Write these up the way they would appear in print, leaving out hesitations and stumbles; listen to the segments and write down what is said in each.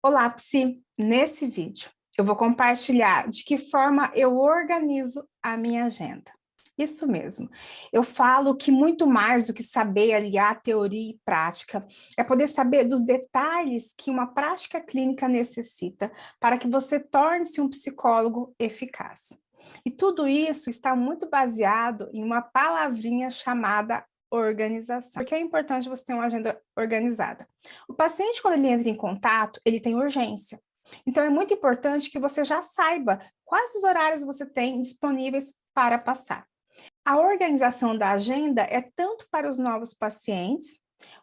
Olá, Psi! Nesse vídeo eu vou compartilhar de que forma eu organizo a minha agenda. Isso mesmo, eu falo que muito mais do que saber aliar teoria e prática, é poder saber dos detalhes que uma prática clínica necessita para que você torne-se um psicólogo eficaz. E tudo isso está muito baseado em uma palavrinha chamada organização. Porque é importante você ter uma agenda organizada. O paciente, quando ele entra em contato, ele tem urgência. Então, é muito importante que você já saiba quais os horários você tem disponíveis para passar. A organização da agenda é tanto para os novos pacientes,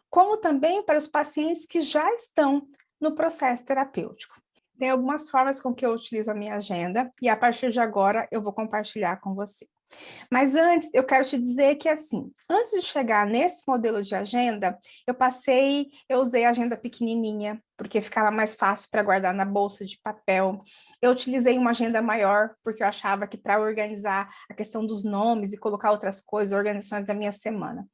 como também para os pacientes que já estão no processo terapêutico. Tem algumas formas com que eu utilizo a minha agenda e a partir de agora eu vou compartilhar com você. Mas antes, eu quero te dizer que assim, antes de chegar nesse modelo de agenda, eu usei a agenda pequenininha, porque ficava mais fácil para guardar na bolsa de papel. Eu utilizei uma agenda maior, porque eu achava que para organizar a questão dos nomes e colocar outras coisas, organizações da minha semana.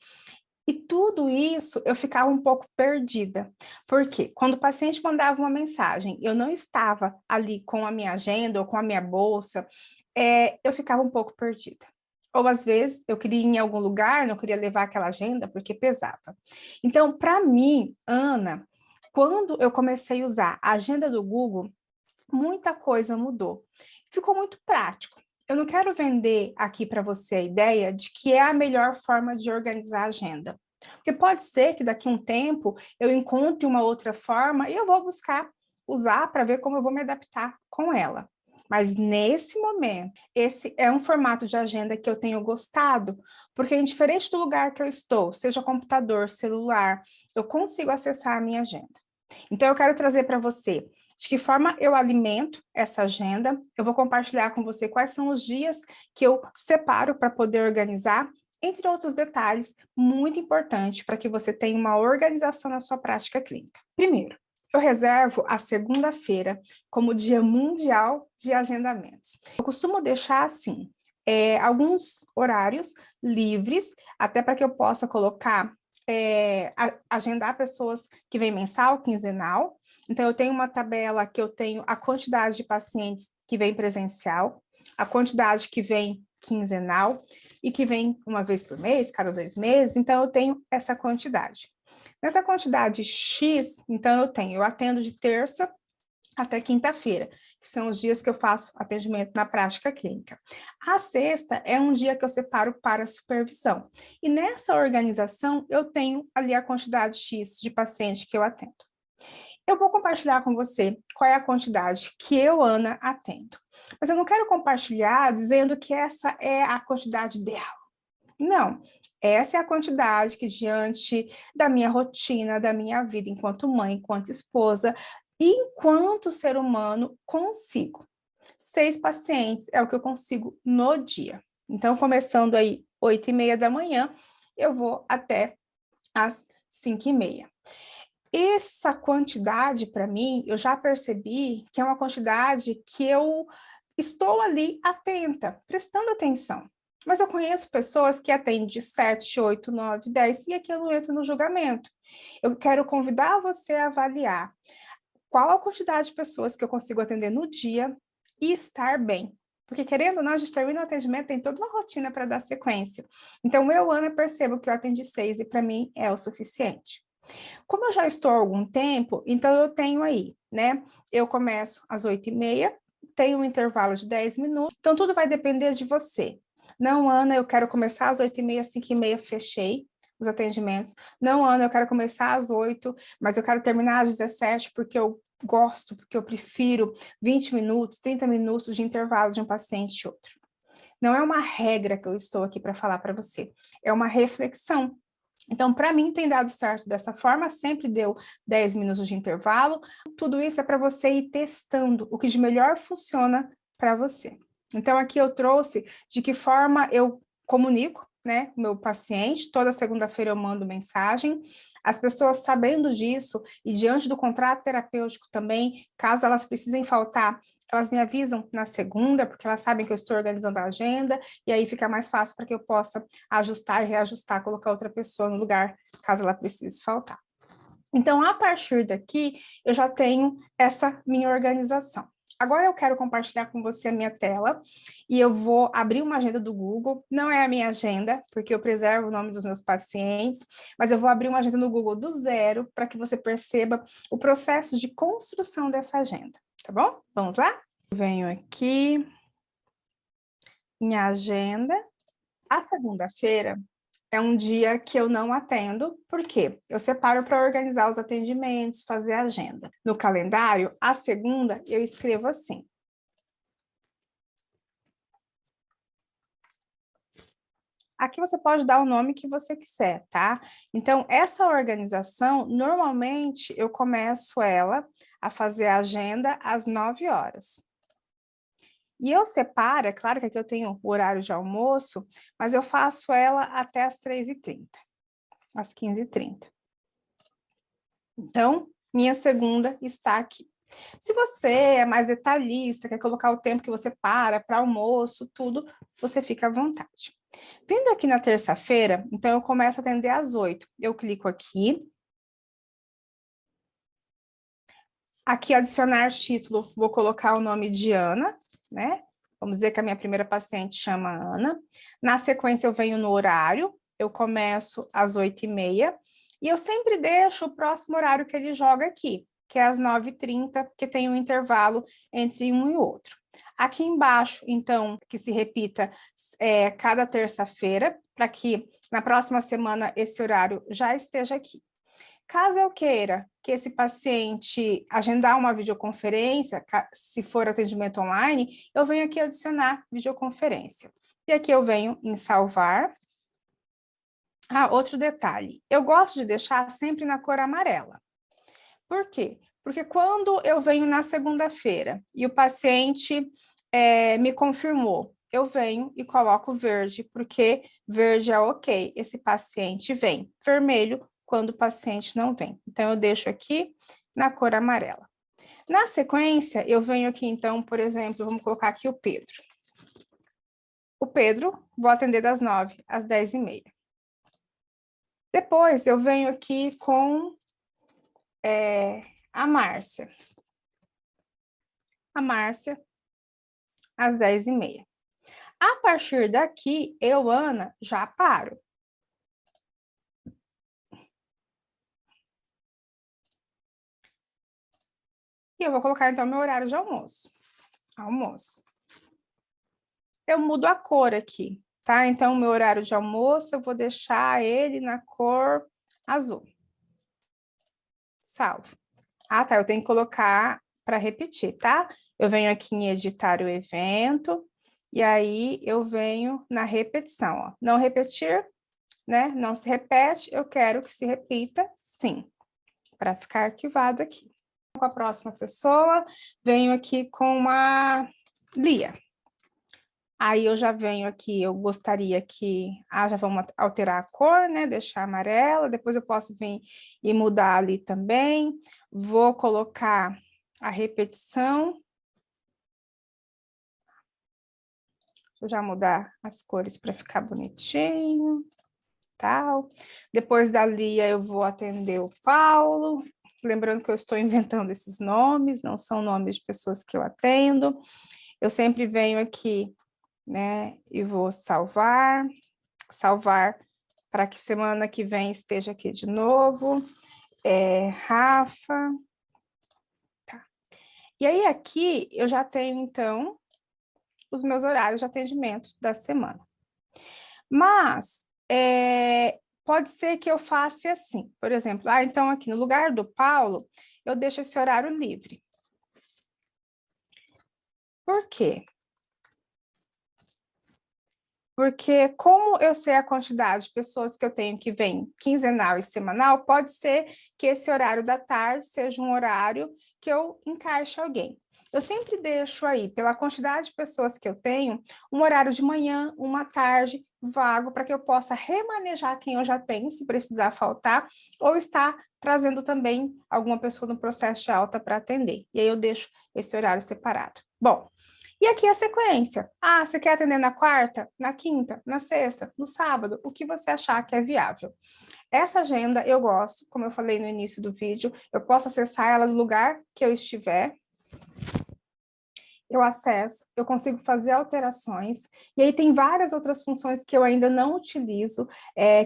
E tudo isso eu ficava um pouco perdida, porque quando o paciente mandava uma mensagem, eu não estava ali com a minha agenda ou com a minha bolsa, eu ficava um pouco perdida. Ou às vezes eu queria ir em algum lugar, não queria levar aquela agenda porque pesava. Então, para mim, Ana, quando eu comecei a usar a agenda do Google, muita coisa mudou. Ficou muito prático. Eu não quero vender aqui para você a ideia de que é a melhor forma de organizar a agenda. Porque pode ser que daqui a um tempo eu encontre uma outra forma e eu vou buscar usar para ver como eu vou me adaptar com ela. Mas nesse momento, esse é um formato de agenda que eu tenho gostado, porque indiferente do lugar que eu estou, seja computador, celular, eu consigo acessar a minha agenda. Então eu quero trazer para você de que forma eu alimento essa agenda. Eu vou compartilhar com você quais são os dias que eu separo para poder organizar, entre outros detalhes muito importantes para que você tenha uma organização na sua prática clínica. Primeiro, eu reservo a segunda-feira como Dia Mundial de Agendamentos. Eu costumo deixar assim, alguns horários livres, até para que eu possa colocar agendar pessoas que vêm mensal, quinzenal. Então, eu tenho uma tabela que eu tenho a quantidade de pacientes que vem presencial, a quantidade que vem quinzenal e que vem uma vez por mês, cada 2 meses. Então, eu tenho essa quantidade. Nessa quantidade X, então, eu atendo de terça até quinta-feira, que são os dias que eu faço atendimento na prática clínica. A sexta é um dia que eu separo para supervisão. E nessa organização, eu tenho ali a quantidade X de paciente que eu atendo. Eu vou compartilhar com você qual é a quantidade que eu, Ana, atendo. Mas eu não quero compartilhar dizendo que essa é a quantidade ideal. Não, essa é a quantidade que, diante da minha rotina, da minha vida enquanto mãe, enquanto esposa, enquanto ser humano, consigo. 6 pacientes é o que eu consigo no dia. Então, começando aí 8h30 da manhã, eu vou até às 5h30. Essa quantidade, para mim, eu já percebi que é uma quantidade que eu estou ali atenta, prestando atenção. Mas eu conheço pessoas que atendem de 7, 8, 9, 10, e aqui eu não entro no julgamento. Eu quero convidar você a avaliar qual a quantidade de pessoas que eu consigo atender no dia e estar bem. Porque, querendo ou não, a gente termina o atendimento, tem toda uma rotina para dar sequência. Então, eu, Ana, percebo que eu atendi 6 e para mim é o suficiente. Como eu já estou há algum tempo, então eu tenho aí, né? Eu começo às 8h30, tenho um intervalo de 10 minutos, então tudo vai depender de você. Não, Ana, eu quero começar às 8h30, 5h30, fechei os atendimentos. Não, Ana, eu quero começar às 8, mas eu quero terminar às 17 porque eu gosto, porque eu prefiro 20 minutos, 30 minutos de intervalo de um paciente e outro. Não é uma regra que eu estou aqui para falar para você, é uma reflexão. Então, para mim, tem dado certo dessa forma, sempre deu 10 minutos de intervalo. Tudo isso é para você ir testando o que de melhor funciona para você. Então, aqui eu trouxe de que forma eu comunico, né, meu paciente. Toda segunda-feira eu mando mensagem. As pessoas sabendo disso e diante do contrato terapêutico também, caso elas precisem faltar, elas me avisam na segunda, porque elas sabem que eu estou organizando a agenda, e aí fica mais fácil para que eu possa ajustar e reajustar, colocar outra pessoa no lugar, caso ela precise faltar. Então, a partir daqui, eu já tenho essa minha organização. Agora eu quero compartilhar com você a minha tela e eu vou abrir uma agenda do Google. Não é a minha agenda, porque eu preservo o nome dos meus pacientes, mas eu vou abrir uma agenda no Google do zero para que você perceba o processo de construção dessa agenda, tá bom? Vamos lá? Eu venho aqui, minha agenda. A segunda-feira é um dia que eu não atendo, por quê? Eu separo para organizar os atendimentos, fazer a agenda. No calendário, a segunda, eu escrevo assim. Aqui você pode dar o nome que você quiser, tá? Então, essa organização, normalmente, eu começo ela a fazer a agenda às 9 horas. E eu separo, é claro que aqui eu tenho o horário de almoço, mas eu faço ela até às 3h30, às 15h30. Então, minha segunda está aqui. Se você é mais detalhista, quer colocar o tempo que você para almoço, tudo, você fica à vontade. Vindo aqui na terça-feira, então eu começo a atender às 8. Eu clico aqui. Aqui, adicionar título, vou colocar o nome de Ana, né? Vamos dizer que a minha primeira paciente chama Ana. Na sequência, eu venho no horário, eu começo às 8h30, e eu sempre deixo o próximo horário que ele joga aqui, que é às 9h30, porque tem um intervalo entre um e outro. Aqui embaixo, então, que se repita cada terça-feira, para que na próxima semana esse horário já esteja aqui. Caso eu queira que esse paciente agendar uma videoconferência, se for atendimento online, eu venho aqui adicionar videoconferência. E aqui eu venho em salvar. Outro detalhe, eu gosto de deixar sempre na cor amarela. Por quê? Porque quando eu venho na segunda-feira e o paciente me confirmou, eu venho e coloco verde, porque verde é ok, esse paciente vem. Vermelho, quando o paciente não vem. Então, eu deixo aqui na cor amarela. Na sequência, eu venho aqui, então, por exemplo, vamos colocar aqui o Pedro. O Pedro, vou atender das 9 às 10h30. Depois, eu venho aqui com a Márcia. A Márcia, às 10h30. A partir daqui, eu, Ana, já paro. E eu vou colocar, então, meu horário de almoço. Almoço. Eu mudo a cor aqui, tá? Então, o meu horário de almoço, eu vou deixar ele na cor azul. Salvo. Tá, eu tenho que colocar para repetir, tá? Eu venho aqui em editar o evento, e aí eu venho na repetição, ó. Não repetir, né? Não se repete, eu quero que se repita, sim, para ficar arquivado aqui. Com a próxima pessoa, venho aqui com a Lia. Aí eu já venho aqui, eu gostaria que... já vamos alterar a cor, né? Deixar amarela, depois eu posso vir e mudar ali também. Vou colocar a repetição. Deixa eu já mudar as cores para ficar bonitinho. Tal. Depois da Lia, eu vou atender o Paulo. Lembrando que eu estou inventando esses nomes, não são nomes de pessoas que eu atendo. Eu sempre venho aqui, né, e vou salvar para que semana que vem esteja aqui de novo. Rafa. Tá. E aí, aqui, eu já tenho, então, os meus horários de atendimento da semana. Mas, pode ser que eu faça assim, por exemplo, então aqui no lugar do Paulo, eu deixo esse horário livre. Por quê? Porque como eu sei a quantidade de pessoas que eu tenho que vêm quinzenal e semanal, pode ser que esse horário da tarde seja um horário que eu encaixe alguém. Eu sempre deixo aí, pela quantidade de pessoas que eu tenho, um horário de manhã, uma tarde, vago, para que eu possa remanejar quem eu já tenho, se precisar faltar, ou estar trazendo também alguma pessoa no processo de alta para atender. E aí eu deixo esse horário separado. Bom, E aqui a sequência. Ah, você quer atender na quarta, na quinta, na sexta, no sábado, o que você achar que é viável. Essa agenda eu gosto, como eu falei no início do vídeo, eu posso acessar ela do lugar que eu estiver. Eu acesso, eu consigo fazer alterações, e aí tem várias outras funções que eu ainda não utilizo,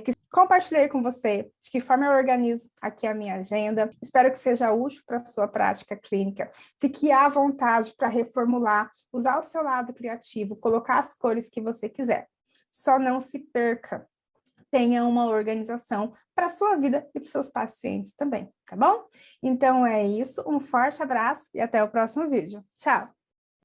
que compartilhei com você, de que forma eu organizo aqui a minha agenda. Espero que seja útil para a sua prática clínica. Fique à vontade para reformular, usar o seu lado criativo, colocar as cores que você quiser. Só não se perca. Tenha uma organização para a sua vida e para os seus pacientes também, tá bom? Então é isso, um forte abraço e até o próximo vídeo. Tchau!